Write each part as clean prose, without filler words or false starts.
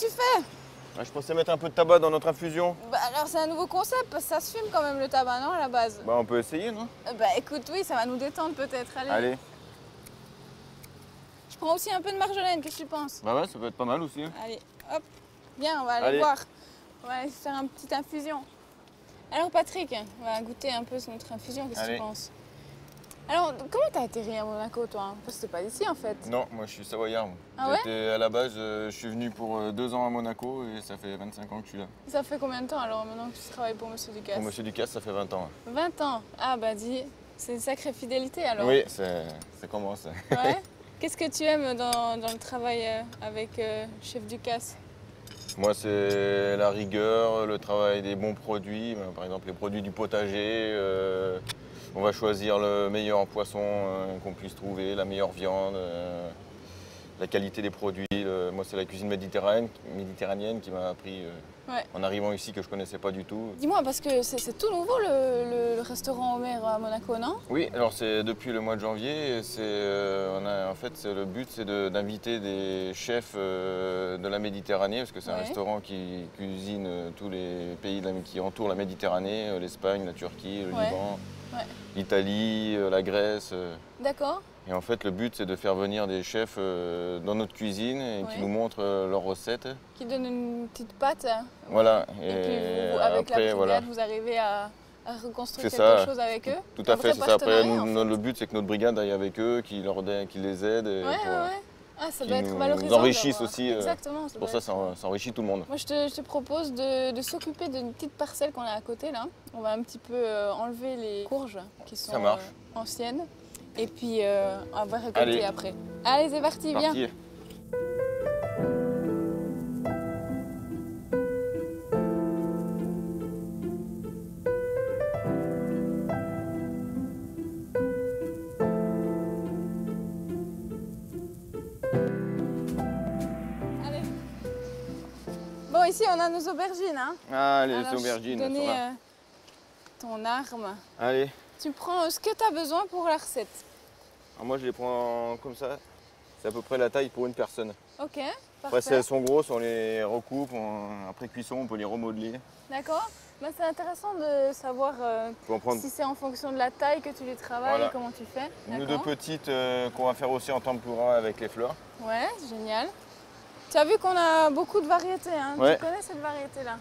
Qu'est-ce que tu fais? Ah, je pensais mettre un peu de tabac dans notre infusion. Bah alors c'est un nouveau concept, parce que ça se fume quand même le tabac, non, à la base? Bah on peut essayer, non? Bah écoute, oui, ça va nous détendre peut-être, allez. Allez. Je prends aussi un peu de marjolaine, qu'est-ce que tu penses? Bah ouais, ça peut être pas mal aussi. Hein. Allez, hop, viens, on va aller Allez. voir. On va aller faire une petite infusion. Alors Patrick, on va goûter un peu notre infusion, qu'est-ce que tu Allez. penses? Alors, comment t'as atterri à Monaco, toi? Parce que t'es pas d'ici, en fait. Non, moi je suis savoyard. Moi. Ah ouais? J'étais à la base, je suis venu pour 2 ans à Monaco et ça fait 25 ans que je suis là. Ça fait combien de temps, alors, maintenant que tu travailles pour Monsieur Ducasse? Pour Monsieur Ducasse, ça fait 20 ans. 20 ans. Ah bah dis, c'est une sacrée fidélité, alors. Oui, c'est comment ça? Ouais. Qu'est-ce que tu aimes dans le travail avec Chef Ducasse? Moi, c'est la rigueur, le travail des bons produits. Par exemple, les produits du potager. On va choisir le meilleur poisson qu'on puisse trouver, la meilleure viande, la qualité des produits. Moi, c'est la cuisine méditerranéenne qui m'a appris Ouais. en arrivant ici que je ne connaissais pas du tout. Dis-moi, parce que c'est tout nouveau le restaurant Homer à Monaco, non? Oui, alors c'est depuis le mois de janvier. En fait, le but, c'est d'inviter des chefs de la Méditerranée, parce que c'est un Ouais. restaurant qui cuisine tous les pays qui entourent la Méditerranée, l'Espagne, la Turquie, le Ouais. Liban, Ouais. l'Italie, la Grèce. D'accord. Et en fait, le but, c'est de faire venir des chefs dans notre cuisine et Ouais. qui nous montrent leurs recettes. Qui donne une petite pâte. Voilà. Et puis vous, avec après, la brigade, voilà. vous arrivez à reconstruire C'est quelque ça. chose avec eux. Tout Un à fait, vrai c'est ça. Après, partenariat, en fait. le but, c'est que notre brigade aille avec eux, qui les aide. Ouais, ouais, ouais. Ah, ça qui doit être nous valorisant. enrichissent d'avoir- aussi, Exactement. Pour ça, ça enrichit tout le monde. Moi, je te propose de s'occuper d'une petite parcelle qu'on a à côté, là. On va un petit peu enlever les courges qui sont Ça marche. anciennes. Et puis, on va récolter Allez. après. Allez, c'est parti, viens. Parti. Allez. Bon, ici, on a nos aubergines, hein. Ah, les Alors, aubergines, je vais te elles sont donner là. ton arme. Allez. Tu prends ce que tu as besoin pour la recette. Alors moi, je les prends comme ça. C'est à peu près la taille pour une personne. Ok, Après, si parfait. elles sont grosses, on les recoupe. Après cuisson, on peut les remodeler. D'accord. Bah, c'est intéressant de savoir Faut en prendre si c'est en fonction de la taille que tu les travailles, Voilà. comment tu fais. une ou deux D'accord. petites qu'on va faire aussi en tempura avec les fleurs. Ouais, génial. Tu as vu qu'on a beaucoup de variétés, hein. Ouais. Tu connais cette variété-là?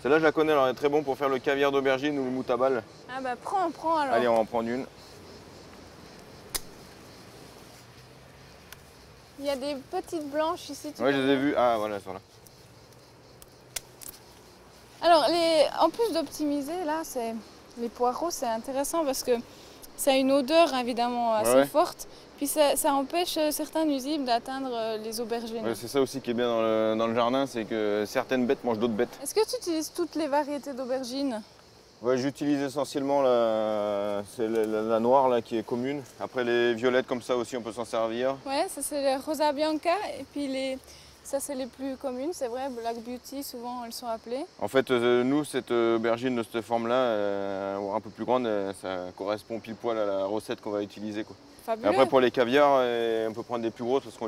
Celle-là, je la connais, alors elle est très bon pour faire le caviar d'aubergine ou le moutabal. Ah bah prends alors. Allez, on va en prendre une. Il y a des petites blanches ici. Tu Ouais, je les connais? ai vues. Ah, voilà, elles sont là. Alors, en plus d'optimiser, là, les poireaux, c'est intéressant parce que ça a une odeur évidemment assez Ouais. forte. Puis ça empêche certains nuisibles d'atteindre les aubergines. Ouais, c'est ça aussi qui est bien dans le jardin, c'est que certaines bêtes mangent d'autres bêtes. Est-ce que tu utilises toutes les variétés d'aubergines? Ouais, j'utilise essentiellement c'est la noire là, qui est commune. Après les violettes comme ça aussi, on peut s'en servir. Ouais, ça c'est les Rosa Bianca et puis ça c'est les plus communes, c'est vrai, Black Beauty, souvent elles sont appelées. En fait, nous, cette aubergine de cette forme-là, un peu plus grande, ça correspond pile poil à la recette qu'on va utiliser, quoi. Et Fabuleux. après, pour les caviars, on peut prendre des plus grosses parce qu'on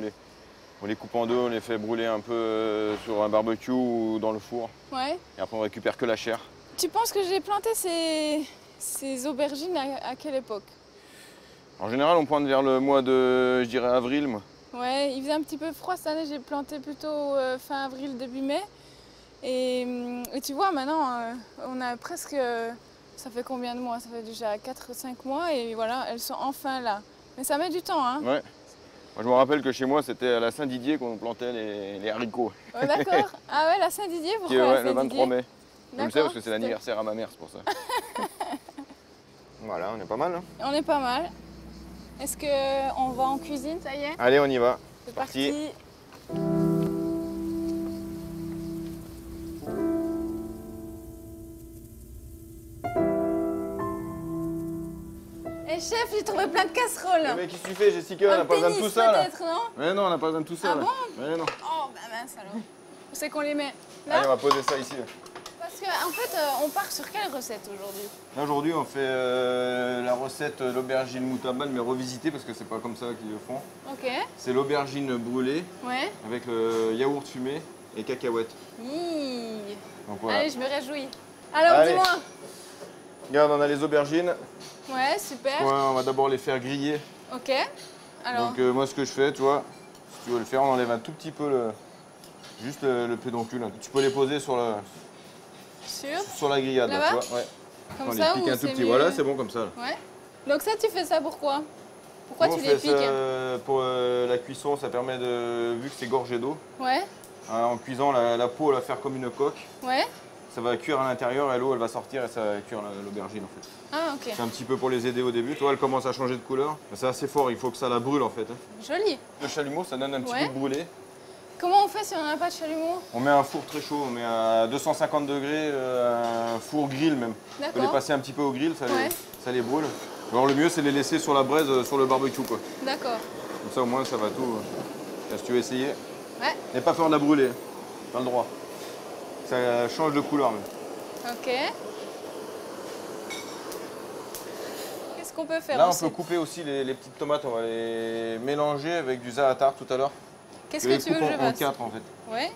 les coupe en deux, on les fait brûler un peu sur un barbecue ou dans le four. Ouais. Et après, on récupère que la chair. Tu penses que j'ai planté ces aubergines à quelle époque? En général, on pointe vers le mois de, je dirais, avril, moi. Ouais, il faisait un petit peu froid cette année, j'ai planté plutôt fin avril, début mai. Et tu vois, maintenant, on a presque... ça fait combien de mois? Ça fait déjà 4-5 mois et voilà, elles sont enfin là. Mais ça met du temps, hein? Ouais. Moi, je me rappelle que chez moi, c'était à la Saint-Didier qu'on plantait les haricots. Ouais, d'accord. Ah ouais, la Saint-Didier, Qui est, pourquoi la le 23 Saint-Didier? mai. Je le sais D'accord, parce que c'est l'anniversaire à ma mère, c'est pour ça. Voilà, on est pas mal. Hein. On est pas mal. Est-ce qu'on va en cuisine, ça y est? Allez, on y va. C'est parti. Et chef, j'ai trouvé plein de casseroles. Mais qu'est-ce que tu fais, Jessica? On Un n'a pas besoin de tennis, tout ça, là. peut-être, non? Mais non, on n'a pas besoin de tout ça, Ah là. bon? Mais non. Oh, bah mince alors. Où c'est qu'on les met? Là? Allez, on va poser ça ici. Parce qu'en fait, on part sur quelle recette aujourd'hui? Là, aujourd'hui, on fait la recette l'aubergine moutabal, mais revisitée, parce que c'est pas comme ça qu'ils le font. Ok. C'est l'aubergine brûlée Ouais. avec le yaourt fumé et cacahuètes. Hi. Donc voilà. Allez, je me réjouis. Alors, Allez. dis-moi. Regarde, on a les aubergines. Ouais, super. Ouais, on va d'abord les faire griller. Ok. Alors, Donc moi ce que je fais, tu vois, si tu veux le faire, on enlève un tout petit peu juste le pédoncule. Tu peux les poser sur la grillade, là, tu vois. Ouais. comme On ça les pique ou un tout c'est petit. mieux? Voilà, c'est bon comme ça. Là. Ouais. Donc ça, tu fais ça pourquoi? Pourquoi Nous, tu on les fait piques? ça pour la cuisson, ça permet de, vu que c'est gorgé d'eau, Ouais. en cuisant la peau, elle va faire comme une coque. Ouais. Ça va cuire à l'intérieur et l'eau elle va sortir et ça va cuire l'aubergine en fait. Ah, ok. C'est un petit peu pour les aider au début. Toi, elle commence à changer de couleur. C'est assez fort, il faut que ça la brûle en fait. Joli. Le chalumeau, ça donne un petit Ouais. peu de brûlé. Comment on fait si on n'a pas de chalumeau? On met un four très chaud, on met à 250 degrés, un four grill même. On peut les D'accord. passer un petit peu au grill, Ouais. ça les brûle. Alors le mieux c'est de les laisser sur la braise, sur le barbecue quoi. D'accord. Comme ça au moins ça va tout. Si tu veux essayer, Ouais. n'aie pas peur de la brûler, t'as le droit. Ça change de couleur même. Ok. Qu'est-ce qu'on peut faire Là on ensuite? peut couper aussi les petites tomates, on va les mélanger avec du za'atar tout à l'heure. Qu'est-ce les que tu veux coupe que je en fasse? 4 en fait. Ouais.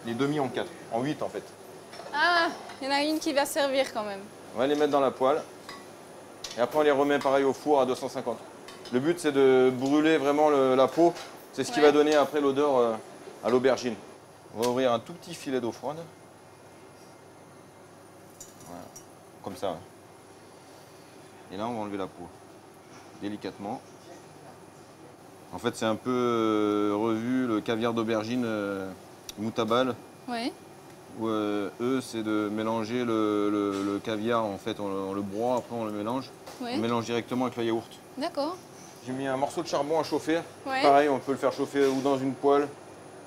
Les demi en 4, en 8 en fait. Ah, il y en a une qui va servir quand même. On va les mettre dans la poêle. Et après on les remet pareil au four à 250. Le but c'est de brûler vraiment la peau. C'est ce qui Ouais. va donner après l'odeur à l'aubergine. On va ouvrir un tout petit filet d'eau froide. Voilà. Comme ça. Et là on va enlever la peau. Délicatement. En fait c'est un peu revu le caviar d'aubergine moutabal. Ouais. Où, eux, c'est de mélanger le caviar, en fait, on le broie, après on le mélange. Ouais. On mélange directement avec le yaourt. D'accord. J'ai mis un morceau de charbon à chauffer. Ouais. Pareil, on peut le faire chauffer ou dans une poêle.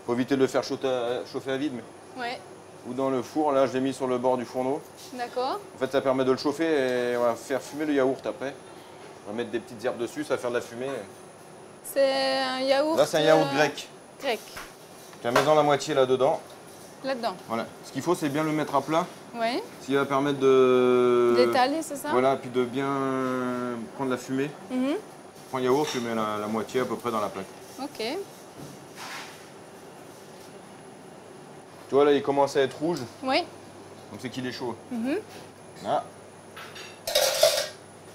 Faut éviter de le faire chauffer à vide, mais Ouais. ou dans le four. Là, je l'ai mis sur le bord du fourneau. D'accord. En fait, ça permet de le chauffer et on va faire fumer le yaourt après. On va mettre des petites herbes dessus, ça va faire de la fumée. C'est un yaourt. Là, c'est un yaourt grec. Grec. Tu vas mettre dans la moitié là-dedans. Là-dedans. Voilà. Ce qu'il faut, c'est bien le mettre à plat. Ouais. Ce qui va permettre de... D'étaler, c'est ça? Voilà, puis de bien prendre la fumée. Mhm. Prends le yaourt, tu mets la moitié à peu près dans la plaque. Ok. Tu vois là, il commence à être rouge, Oui. donc c'est qu'il est chaud. Mhm. Là.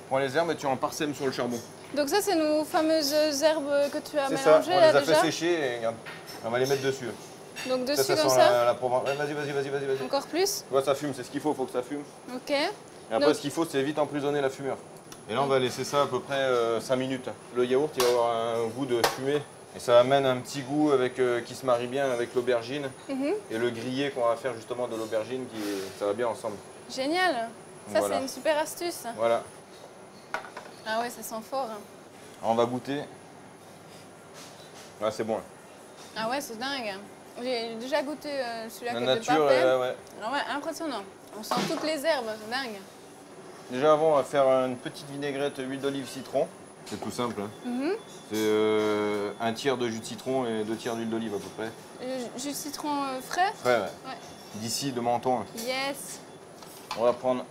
Prends les herbes et tu en parsèmes sur le charbon. Donc ça, c'est nos fameuses herbes que tu as C'est ça, mélangées on là les a déjà? fait sécher et regarde, on va les mettre dessus. Donc dessus Ça comme sent ça? la Provence. Ouais, vas-y. Encore plus? Tu vois, ça fume, c'est ce qu'il faut que ça fume. Ok. Et après, Donc- ce qu'il faut, c'est vite emprisonner la fumeur. Et là, on va laisser ça à peu près 5 minutes. Le yaourt, il va avoir un goût de fumée. Et ça amène un petit goût qui se marie bien avec l'aubergine. Mhm. Et le grillé qu'on va faire justement de l'aubergine, ça va bien ensemble. Génial. Ça, Voilà. c'est une super astuce. Voilà. Ah ouais, ça sent fort. Alors, on va goûter. Là, c'est bon. Ah ouais, c'est dingue. J'ai déjà goûté celui-là La qui est de nature, Papin. ouais. Ah ouais, impressionnant. On sent toutes les herbes, c'est dingue. Déjà avant, on va faire une petite vinaigrette huile d'olive citron. C'est tout simple. Hein. Mhm. C'est un tiers de jus de citron et 2 tiers d'huile d'olive à peu près. Jus de citron frais? Ouais. Ouais. D'ici, de menton. Hein. Yes. On va prendre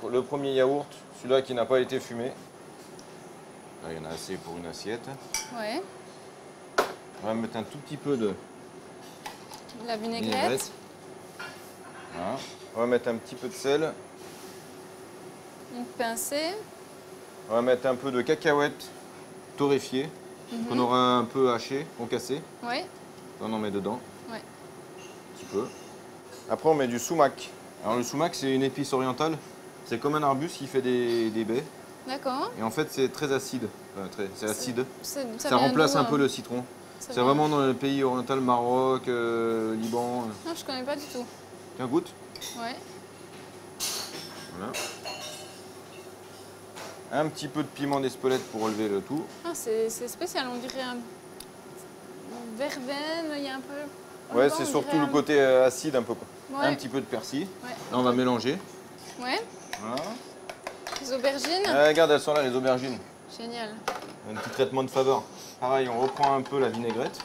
le premier yaourt, celui-là qui n'a pas été fumé. Là, il y en a assez pour une assiette. Ouais. On va mettre un tout petit peu de De la vinaigrette. vinaigrette. Voilà. On va mettre un petit peu de sel. Une pincée. On va mettre un peu de cacahuètes torréfiées qu'on aura un peu hachées, concassées. Ouais. On en met dedans. Ouais. Un petit peu. Après, on met du sumac. Alors, le sumac, c'est une épice orientale. C'est comme un arbuste qui fait des baies. D'accord. Et en fait, c'est très acide. Enfin, c'est acide. Ça Ça vient remplace d'où, un peu le citron. Ça C'est vient- vraiment dans le pays oriental, Maroc, Liban. Non, je connais pas du tout. Tiens, goûte. Ouais. Voilà. Un petit peu de piment d'Espelette pour relever le tout. Ah, c'est spécial, on dirait un verveine, il y a un peu... Ouais, Dedans, c'est on surtout dirait le côté acide un peu. Quoi. Ouais. Un petit peu de persil. Ouais. Là, on va mélanger. Ouais. Voilà. Les aubergines. Regarde, elles sont là, les aubergines. Génial. Un petit traitement de faveur. Pareil, on reprend un peu la vinaigrette.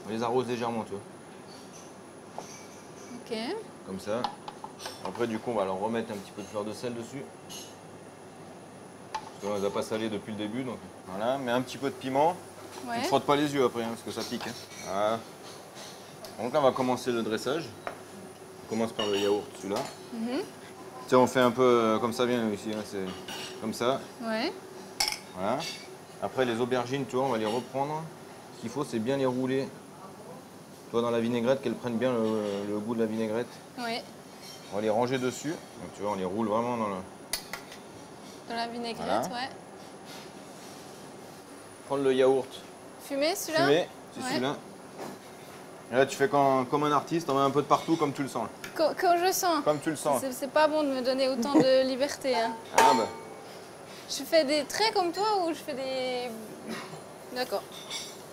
On les arrose légèrement, tu vois. Ok. Comme ça. Après, du coup, on va leur remettre un petit peu de fleur de sel dessus. Parce qu'on les a pas salés depuis le début, donc voilà. Mais un petit peu de piment. Tu Ouais. ne frottes pas les yeux après, hein, parce que ça pique. Hein. Voilà. Donc là, on va commencer le dressage. On commence par le yaourt, celui-là. Mhm. Tiens, on fait un peu comme ça vient ici, hein, c'est comme ça. Ouais. Voilà. Après, les aubergines, tu vois, on va les reprendre. Ce qu'il faut, c'est bien les rouler. Tu vois, dans la vinaigrette, qu'elles prennent bien le goût de la vinaigrette. Ouais. On va les ranger dessus. Donc, tu vois, on les roule vraiment dans le... Dans la vinaigrette, Voilà. ouais. Prendre le yaourt Fumé, celui-là? fumé, c'est Ouais. celui-là. Et là, tu fais comme un artiste, on met un peu de partout comme tu le sens. Quand je sens. Comme tu le sens. C'est pas bon de me donner autant de liberté. Hein. Ah bah. Je fais des traits comme toi ou je fais des... D'accord.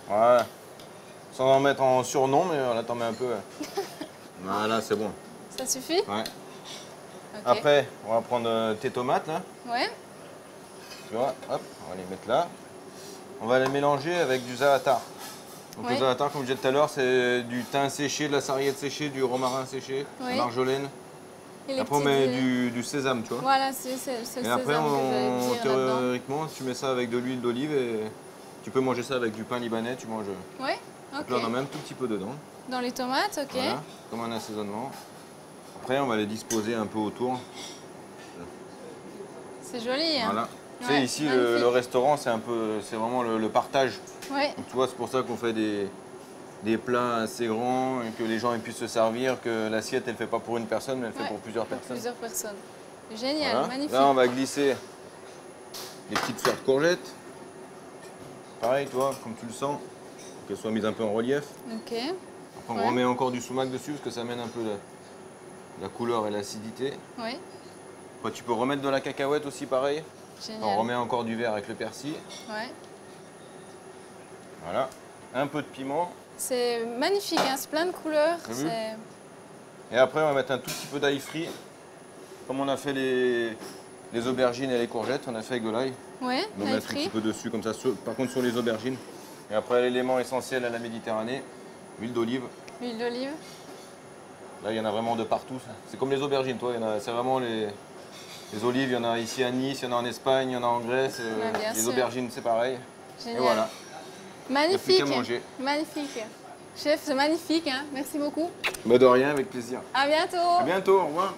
Voilà. Sans en mettre en surnom, mais voilà, t'en mets un peu. Voilà, c'est bon. Ça suffit? Ouais. Ok. Après, on va prendre tes tomates là. Ouais. Tu vois, hop, on va les mettre là. On va les mélanger avec du za'atar. Donc Ouais. le za'atar, comme je disais tout à l'heure, c'est du thym séché, de la sarriette séchée, du romarin séché, Oui. marjolaine. Et les Après, on petites, met du sésame, tu vois. Voilà, c'est le sésame Et après, que j'allais dire là-dedans. théoriquement, tu mets ça avec de l'huile d'olive et tu peux manger ça avec du pain libanais, tu manges. Ouais, Donc là, on en ok. met un tout petit peu dedans. Dans les tomates, ok. Voilà, comme un assaisonnement. Après, on va les disposer un peu autour. C'est joli. Hein. Voilà. Tu sais, Ouais, ici, magnifique. le restaurant, c'est vraiment le partage. Ouais, Donc, tu vois, c'est pour ça qu'on fait des plats assez grands et que les gens puissent se servir, que l'assiette, elle fait pas pour une personne, mais elle fait Ouais, pour plusieurs personnes. plusieurs personnes. Génial, Voilà. magnifique. Là, on va glisser les petites fleurs de courgettes. Pareil, tu vois, comme tu le sens, pour qu'elles soient mises un peu en relief. Ok, Après, on Ouais. remet encore du sumac dessus parce que ça amène un peu la couleur et l'acidité. ouais, Après, tu peux remettre de la cacahuète aussi, pareil. On génial. remet encore du vert avec le persil. Ouais. Voilà. Un peu de piment. C'est magnifique, hein, c'est plein de couleurs. T'as vu C'est... Et après, on va mettre un tout petit peu d'ail frit. Comme on a fait les aubergines et les courgettes, on a fait avec de l'ail. Ouais, On va l'ail mettre un frit. petit peu dessus, comme ça, par contre sur les aubergines. Et après, l'élément essentiel à la Méditerranée, l'huile d'olive. Huile d'olive. Là, il y en a vraiment de partout. C'est comme les aubergines, toi. C'est vraiment les olives. Il y en a ici à Nice, il y en a en Espagne, il y en a en Grèce. Ouais, bien les sûr. aubergines, c'est pareil. Génial. Et voilà. Magnifique. qu'à manger. Magnifique. Chef, c'est magnifique, hein. Merci beaucoup. Bah de rien, avec plaisir. À bientôt. À bientôt, au revoir.